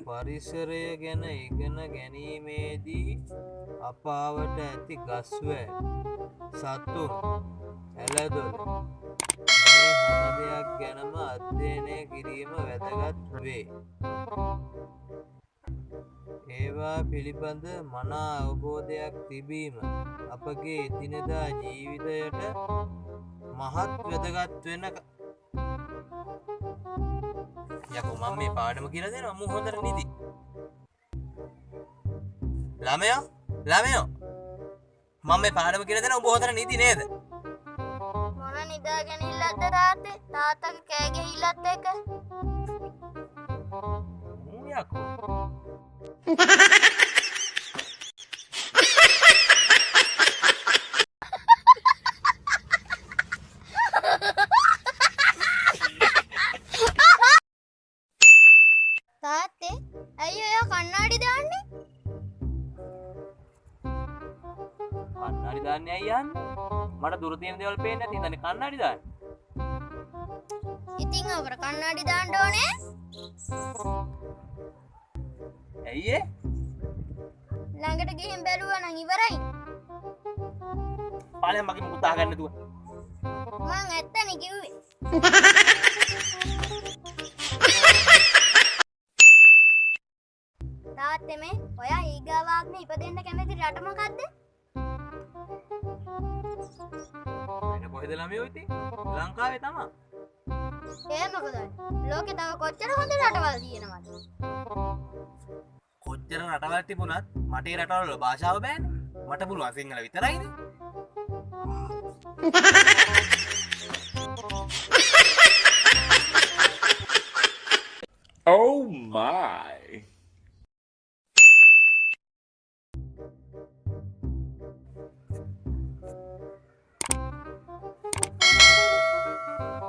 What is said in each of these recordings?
පරිසරය ගැන ඉගෙන ගැනීමේදී අපාවට ඇති ගස්වැල් සතුන් ඇලදොල මේ හැම දෙයක් ගැනම අධ්‍යයනය කිරීම වැදගත් වේ. ඒවා පිළිබඳ මනා අවබෝධයක් තිබීම අපගේ එදිනෙදා ජීවිතයට මහත් වැදගත් වෙන යකෝ මම මේ පාඩම කියලා දෙනවා මම හොඳට නිදි. ළමයා මම මේ පාඩම කියලා දෙනවා ඔබ හොඳට නිදි නේද? මොන නිදාගෙන ඉල්ලද්ද තාත්තේ? තාත්තගේ කෑ ගහILLත් එක. යකෝ තාත්තේ ඇයි ඔයා කණ්ණාඩි දාන්නේ? කන්නඩි දාන්නේ අයියන්නේ මට දුර තියෙන දේවල් පේන්නේ නැති ඉතින් කන්නඩි දාන්නේ. ඉතින් අපර කණ්ණාඩි දාන්න ඕනේ. ඇයි ඒ? ළඟට ගිහින් බැලුවා නම් ඉවරයි. පාලෙන් මගේ මුකුත් අහගන්න නැතුව. මං ඇත්තනේ කිව්වේ. තාත්තේ මේ ඔයා ඊගාවාග්නේ ඉපදෙන්න කැමති රට මොකද්ද? වෙන කොහෙද ළමයෝ ඉතින්? ලංකාවේ තමයි. ඒ මොකද? ලෝකේ තව කොච්චර හොඳ රටවල් තියෙනවද? කොච්චර රටවල් තිබුණත් මට ඒ රටවල භාෂාව බෑනේ. මට පුළුවන් සිංහල විතරයිනේ. Oh my.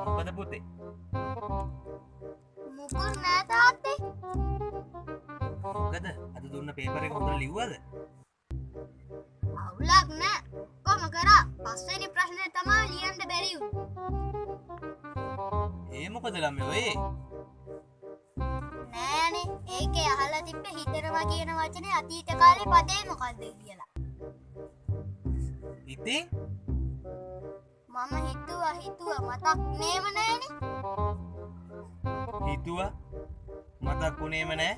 මොකද පුතේ? මුකුත් නෑ තාත්තේ. මොකද අද දුන්න පේපර් එක හොඳට ලිව්වද? අවුලක් නෑ. කොහොම කරා? පස්වෙනි ප්‍රශ්නේ තමයි ලියන්න බැරි වුනේ. ඒ මොකද ළමයෝ ඒ? නෑනේ. ඒකේ අහලා තිබ්බ හිතනවා කියන වචනේ අතීත කාලේ පදේ මොකද්ද කියලා. ඉතින් මම හිතුවා මතක් නේම නෑනේ. හිතුවා මතක් වුණේම නෑ.